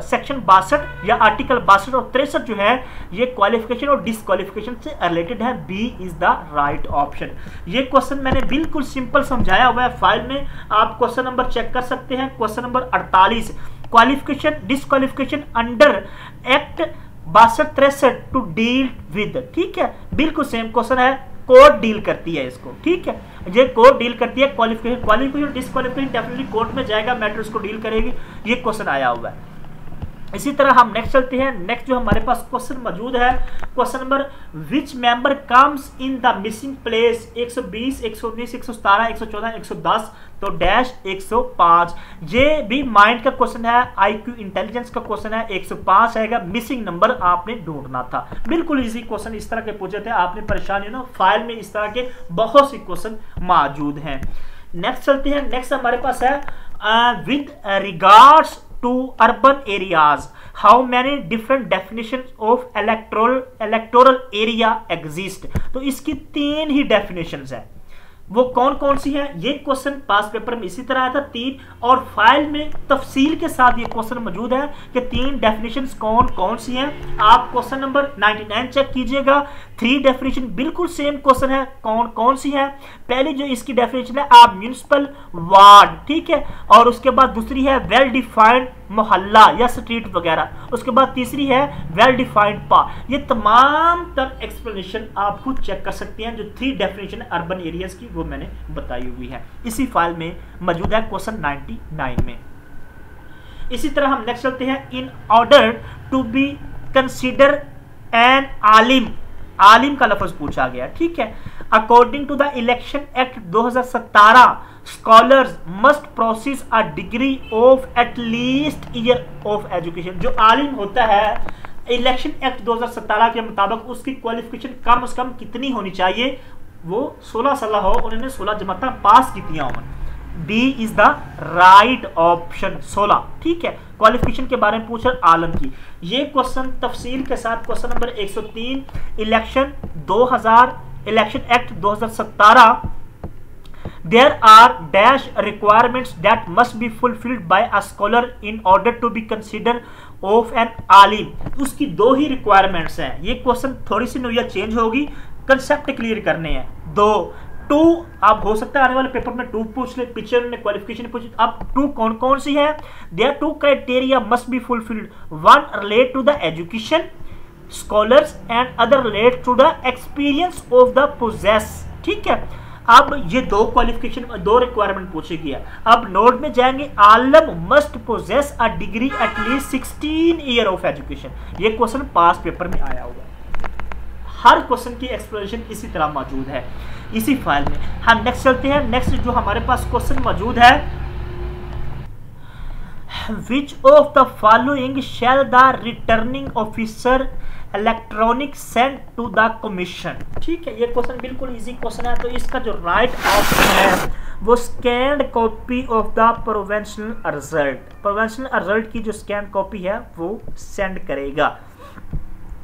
सेक्शन 62 या आर्टिकल 62 और 63 जो है ये क्वालिफिकेशन और डिस्क्वालिफिकेशन से रिलेटेड है। B is the right option. ये क्वेश्चन मैंने बिल्कुल सिंपल समझाया हुआ है फाइल में, आप क्वेश्चन नंबर चेक कर सकते हैं। Question number 48, qualification disqualification under act 62-63 to deal with, ठीक है, बिल्कुल सेम क्वेश्चन है, कोर्ट डील करती है इसको, ठीक है, ये कोर्ट डील करती है, क्वालिफिकेशन डिस्क्वालिफिकेशन डेफिनेटली कोर्ट में जाएगा, मैटर उसको डील करेगी, ये क्वेश्चन आया हुआ है। इसी तरह हम नेक्स्ट चलते हैं। नेक्स्ट जो हमारे पास क्वेश्चन मौजूद है, question number which member comes in the missing place 120, 119, 117, 114, 110 तो डैश 105। ये भी माइंड का क्वेश्चन है, आईक्यू इंटेलिजेंस का क्वेश्चन है, 105 आएगा, मिसिंग नंबर आपने ढूंढना था। बिल्कुल इजी क्वेश्चन इस तरह के पूछे थे, आपने परेशानी ना, फाइल में इस तरह के बहुत से क्वेश्चन मौजूद हैं। नेक्स्ट चलते हैं। नेक्स्ट हमारे पास है with regards to urban areas how many different definitions of electoral area exist। तो इसकी 3 ही definitions है, वो कौन कौन सी है? ये क्वेश्चन पास पेपर में इसी तरह आया था 3, और फाइल में तफसील के साथ ये क्वेश्चन मौजूद है कि 3 डेफिनेशंस कौन कौन सी हैं। आप क्वेश्चन नंबर 99 चेक कीजिएगा, 3 डेफिनेशन बिल्कुल सेम क्वेश्चन है, कौन कौन सी है। पहली जो इसकी डेफिनेशन है आप म्यूनिसिपल वार्ड, ठीक है, और उसके बाद दूसरी है वेल डिफाइंड मोहल्ला या स्ट्रीट वगैरह, उसके बाद तीसरी है वेल डिफाइंड पार्क। ये तमाम तर एक्सप्लेनेशन आप खुद चेक कर सकते हैं, जो 3 डेफिनेशन है अर्बन एरियाज की वो मैंने बताई हुई है, इसी फाइल में मौजूद है क्वेश्चन 99 में। इसी तरह हम नेक्स्ट चलते हैं। In order to be consider an आलिम, आलिम का लफ्ज पूछा गया, ठीक है। According to the election act 2017 scholars must process a degree of at least year of education. जो आलिम होता है इलेक्शन एक्ट 2017 के मुताबिक उसकी क्वालिफिकेशन कम से कम कितनी होनी चाहिए? वो 16 साल हो, उन्होंने 16 जमात पास की हो। B is the right option 16, ठीक है। क्वालिफिकेशन के बारे में पूछ रहे आलम की। ये क्वेश्चन तफसील के साथ question number 103 election act 2017 there are dash requirements that must be fulfilled by a scholar in order to be considered of an alim। उसकी 2 ही रिक्वायरमेंट्स हैं। ये क्वेश्चन थोड़ी सी नोया चेंज होगी, कंसेप्ट क्लियर करने हैं। 2 आप हो सकता है आने वाले पेपर में 2 पूछ ले, पीछे उन्होंने क्वालिफिकेशन पूछी। अब 2 कौन कौन सी है? There 2 criteria must be fulfilled, 1 relate to the education scholars and other relate to the experience of the poses, ठीक है। अब ये 2 क्वालिफिकेशन 2 रिक्वायरमेंट पूछी गई है। अब नोट में जाएंगे, आलम must possess a degree at least 16 year of education. ये क्वेश्चन पास पेपर में आया हुआ है। हर क्वेश्चन की एक्सप्लेनेशन इसी तरह मौजूद है इसी फाइल में। हम नेक्स्ट चलते हैं। नेक्स्ट जो हमारे पास क्वेश्चन मौजूद है, which of the following shall the returning officer electronic send to the commission, ठीक है। ये क्वेश्चन बिल्कुल इजी क्वेश्चन है, तो इसका जो राइट ऑप्शन है वो scanned copy of the provincial result की जो स्कैन कॉपी है वो सेंड करेगा।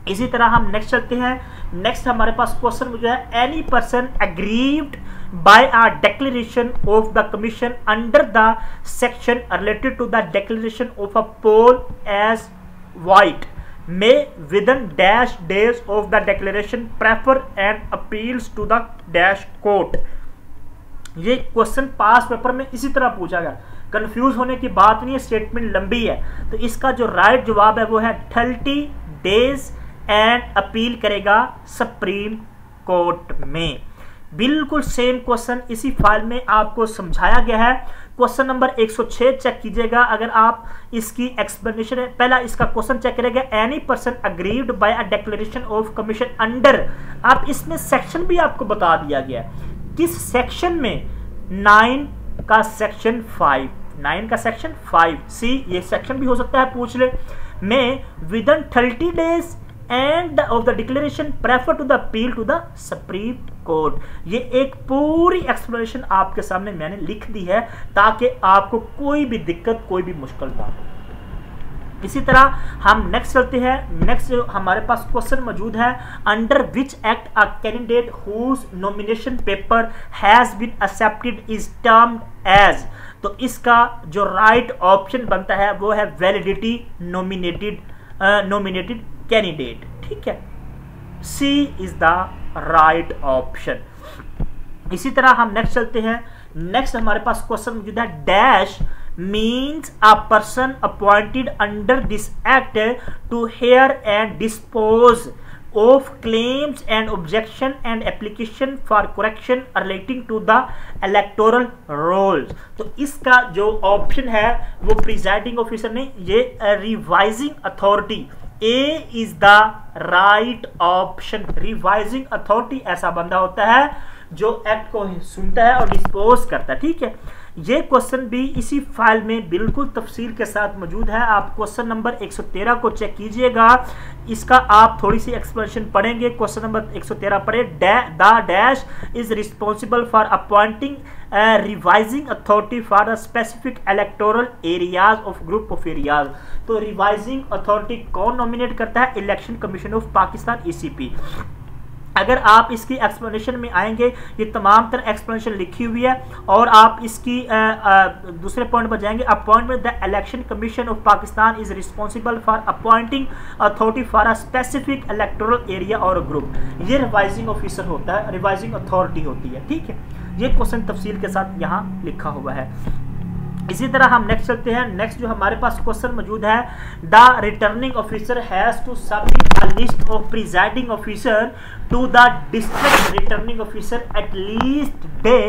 इसी तरह हम नेक्स्ट चलते हैं। नेक्स्ट हमारे पास क्वेश्चन जो है, any person aggrieved by a declaration of the commission under the section related to the declaration of a poll as void may within dash days of the declaration prefer and appeals to the dash court। ये question past paper में इसी तरह पूछा गया, confuse होने की बात नहीं है, स्टेटमेंट लंबी है। तो इसका जो राइट जवाब है वो है 30 डेज एंड अपील करेगा सुप्रीम कोर्ट में। बिल्कुल सेम क्वेश्चन इसी फाइल में आपको समझाया गया है। क्वेश्चन नंबर 106 चेक कीजिएगा, अगर आप इसकी एक्सप्लेनेशन है। पहला इसका क्वेश्चन चेक करेगा, any person aggrieved by a declaration of commission under, आप इसमें सेक्शन भी आपको बता दिया गया है, किस सेक्शन में? 9 का सेक्शन 5, 9 का सेक्शन 5C, ये सेक्शन भी हो सकता है पूछ ले। May within 30 days and of the declaration prefer to the appeal to the supreme court. ये एक पूरी एक्सप्लेनेशन आपके सामने मैंने लिख दी है ताकि आपको कोई भी दिक्कत कोई भी मुश्किल ना हो। इसी तरह हम नेक्स्ट चलते हैं। नेक्स्ट हमारे पास क्वेश्चन मौजूद है, under which act a candidate whose nomination paper has been accepted is termed as. तो इसका जो राइट ऑप्शन बनता है वो है वैलिडिटी नॉमिनेटेड कैंडिडेट, ठीक है। C is the right option. इसी तरह हम नेक्स्ट चलते हैं। नेक्स्ट हमारे पास क्वेश्चन मौजूद है, dash means a person appointed under this act to hear and dispose of claims and objection and application for correction relating to the electoral rolls। तो इसका जो ऑप्शन है वो प्रिजाइडिंग ऑफिसर नहीं, ये revising authority, A is the right option. Revising authority ऐसा बंदा होता है जो एक्ट को सुनता है और डिस्पोज करता है। ठीक है, ये क्वेश्चन भी इसी फाइल में बिल्कुल तफसील के साथ मौजूद है। आप क्वेश्चन नंबर 113 को चेक कीजिएगा, इसका आप थोड़ी सी एक्सप्लेनेशन पढ़ेंगे। क्वेश्चन नंबर 113 पढ़े, the dash is responsible for appointing revising authority for the specific electoral areas of group of areas. तो रिवाइजिंग अथॉरिटी कौन नॉमिनेट करता है? Election commission of Pakistan, ECP। अगर आप इसकी एक्सप्लेनेशन में आएंगे, ये तमाम तरह एक्सप्लेनेशन लिखी हुई है, और आप इसकी दूसरे पॉइंट पर जाएंगे, appointment the election commission of Pakistan is responsible for appointing authority for a specific electoral area और ग्रुप। ये रिवाइजिंग ऑफिसर होता है, रिवाइजिंग अथॉरिटी होती है। ठीक है, ये क्वेश्चन तफसील के साथ यहाँ लिखा हुआ है। इसी तरह हम नेक्स्ट चलते हैं। नेक्स्ट जो हमारे पास क्वेश्चन मौजूद है, the returning officer has to submit a list of presiding officer to the district returning officer at least day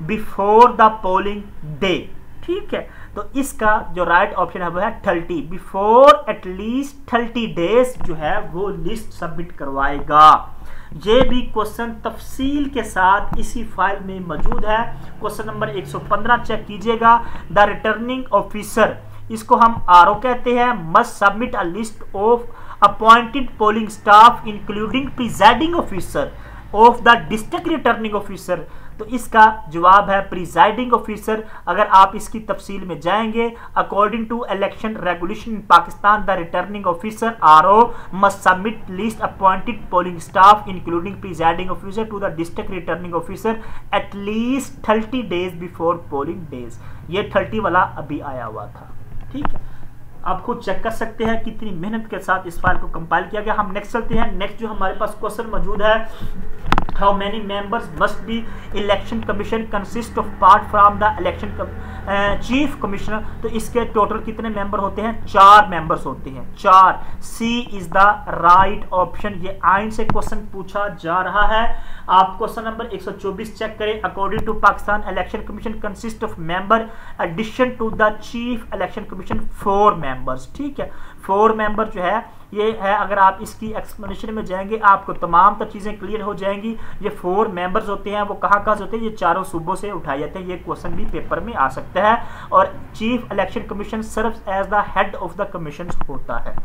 before the polling day. ठीक है, तो इसका जो राइट ऑप्शन है वो है 30, बिफोर एट लीस्ट 30 डेज जो है वो लिस्ट सबमिट करवाएगा। ये भी क्वेश्चन तफसील के साथ इसी फाइल में मौजूद है। क्वेश्चन नंबर 115 चेक कीजिएगा। द रिटर्निंग ऑफिसर, इसको हम RO कहते हैं, must submit a list of appointed polling staff including presiding officer of the district returning officer. तो इसका जवाब है प्रिजाइडिंग ऑफिसर। अगर आप इसकी तफसील में जाएंगे, according to election regulation in Pakistan the returning officer RO must submit list appointed polling staff including presiding officer to the district returning officer at least 30 days before polling days. ये 30 वाला अभी आया हुआ था। ठीक है, आप खुद चेक कर सकते हैं कितनी मेहनत के साथ इस फाइल को कंपाइल किया गया। हम नेक्स्ट चलते हैं। नेक्स्ट जो हमारे पास क्वेश्चन मौजूद है, how many members must be election commission consist of part from the election chief commissioner. तो इसके टोटल कितने मेंबर होते हैं? 4 मेंबर्स होते हैं, 4। C is the right option. ये आइन से क्वेश्चन पूछा जा रहा है। आप क्वेश्चन नंबर 124 चेक करें। According to Pakistan election commission consist of member addition to the chief election commission 4 members. ठीक है, 4 मेंबर जो है ये है। अगर आप इसकी एक्सप्लेनेशन में जाएंगे आपको तमाम तर चीज़ें क्लियर हो जाएंगी। ये 4 मेंबर्स होते हैं, वो कहाँ कहाँ से होते हैं? ये चारों सूबों से उठाए जाते हैं। ये क्वेश्चन भी पेपर में आ सकता है। और chief election commission serves as the head of the commission होता है।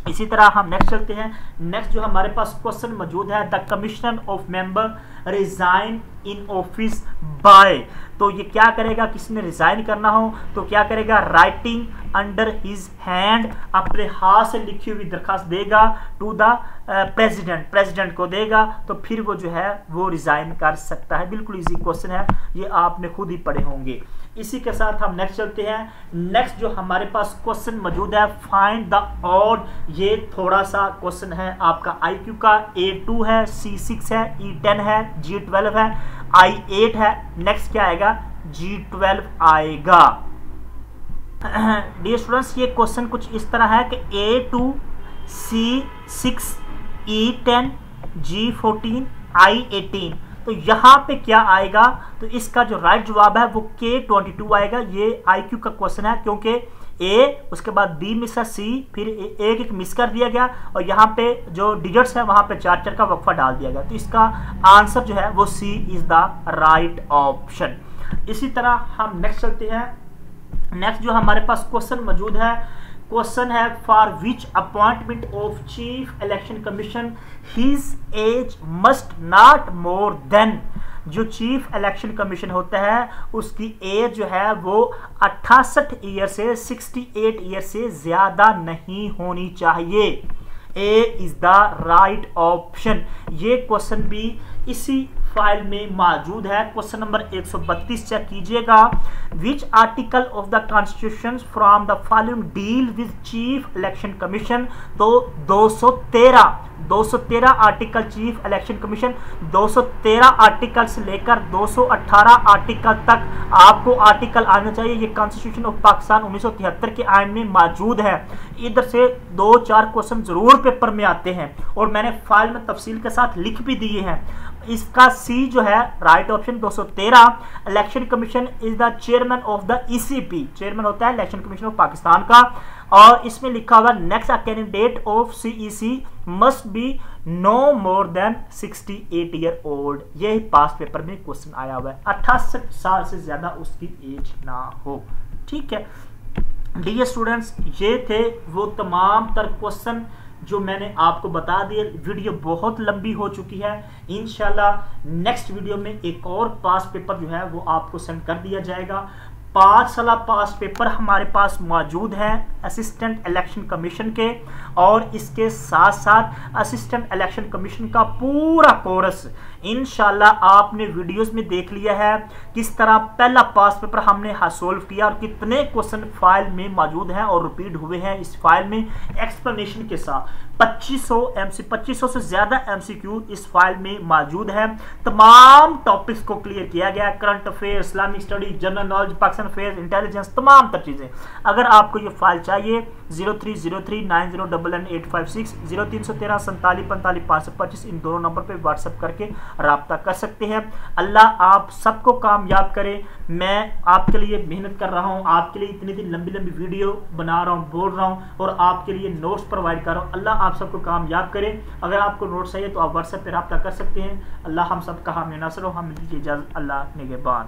इसी तरह हम नेक्स्ट चलते हैं। नेक्स्ट जो हमारे पास क्वेश्चन मौजूद है, the commissioner of member resign in office by. तो ये क्या करेगा? किसी ने रिजाइन करना हो तो क्या करेगा? राइटिंग अंडर हिज हैंड, अपने हाथ से लिखी हुई दरखास्त देगा टू द प्रेसिडेंट, प्रेसिडेंट को देगा, तो फिर वो जो है वो रिजाइन कर सकता है। बिल्कुल इजी क्वेश्चन है, ये आपने खुद ही पढ़े होंगे। इसी के साथ हम नेक्स्ट चलते हैं। नेक्स्ट जो हमारे पास क्वेश्चन मौजूद है, फाइंड द ऑड। ये थोड़ा सा क्वेश्चन है आपका IQ का। A2 है, C6 है, E10 है, G12 है, I8 है। नेक्स्ट क्या आएगा? G12 आएगा। डियर स्टूडेंट्स, ये क्वेश्चन कुछ इस तरह है कि A2, C6, E10, G14, I18। तो यहाँ पे क्या आएगा? तो इसका जो राइट जवाब है वो K22 आएगा। ये IQ का क्वेश्चन है, क्योंकि A, उसके बाद B मिस है, C, फिर एक मिस कर दिया गया, और यहाँ पे जो डिजिट्स है वहाँ पे 4 का वक्फा डाल दिया गया। तो इसका आंसर जो है वो C is the right option. इसी तरह हम नेक्स्ट चलते हैं। नेक्स्ट जो हमारे पास क्वेश्चन मौजूद है, क्वेश्चन है for which appointment of chief election commission his age must not more than. जो चीफ इलेक्शन कमीशन होता है उसकी एज जो है वो 68 ईयर से 68 ईयर से ज्यादा नहीं होनी चाहिए। ए इज द राइट ऑप्शन। ये क्वेश्चन भी इसी फाइल में मौजूद है। क्वेश्चन नंबर 132 चेक कीजिएगा। Which article of the constitution from the following deal with chief election commission. तो 213 article chief election commission, 213 article से लेकर 218 आर्टिकल तक आपको आर्टिकल आना चाहिए। ये कॉन्स्टिट्यूशन ऑफ पाकिस्तान 1973 के आइन में मौजूद है। इधर से 2-4 क्वेश्चन जरूर पेपर में आते हैं और मैंने फाइल में तफसील के साथ लिख भी दिए हैं। इसका सी जो है right option 213। Election commission is the chairman of the ECP, chairman होता है इलेक्शन कमीशन ऑफ पाकिस्तान का। और इसमें लिखा हुआ next candidate of CEC must be no more than 68 year old. ये पास पेपर में क्वेश्चन आया हुआ है, 68 साल से ज्यादा उसकी एज ना हो। ठीक है डियर स्टूडेंट्स, ये थे वो तमाम तर क्वेश्चन जो मैंने आपको बता दिए। वीडियो बहुत लंबी हो चुकी है। इंशाल्लाह नेक्स्ट वीडियो में एक और पास पेपर जो है वो आपको सेंड कर दिया जाएगा। 5 साल पास पेपर हमारे पास मौजूद है असिस्टेंट इलेक्शन कमीशन के, और इसके साथ साथ असिस्टेंट इलेक्शन कमीशन का पूरा कोर्स इंशाल्लाह आपने वीडियोस में देख लिया है। किस तरह पहला पास पेपर हमने सोल्व किया और कितने क्वेश्चन फाइल में मौजूद हैं और रिपीट हुए हैं इस फाइल में एक्सप्लेनेशन के साथ। 2500 से ज्यादा एमसीक्यू इस फाइल में मौजूद है। तमाम टॉपिक्स को क्लियर किया गया, current affair, Islamic study, general knowledge, Pakistan affairs, intelligence, तमाम तर चीजें। अगर आपको ये फाइल चाहिए 030390118856 0313 47 45 525 इन दोनों नंबर पे व्हाट्सएप करके राब्ता कर सकते हैं। अल्लाह आप सबको कामयाब करे। मैं आपके लिए मेहनत कर रहा हूँ, आपके लिए इतनी लंबी लंबी वीडियो बना रहा हूँ, बोल रहा हूँ और आपके लिए नोट्स प्रोवाइड कर रहा हूँ। अल्लाह आप सबको कामयाब करे। अगर आपको नोट्स चाहिए तो आप व्हाट्सएप पे राब्ता कर सकते हैं। अल्लाह हम सब का हामी नासर हो। हम इजाज़त, अल्लाह निगहबान।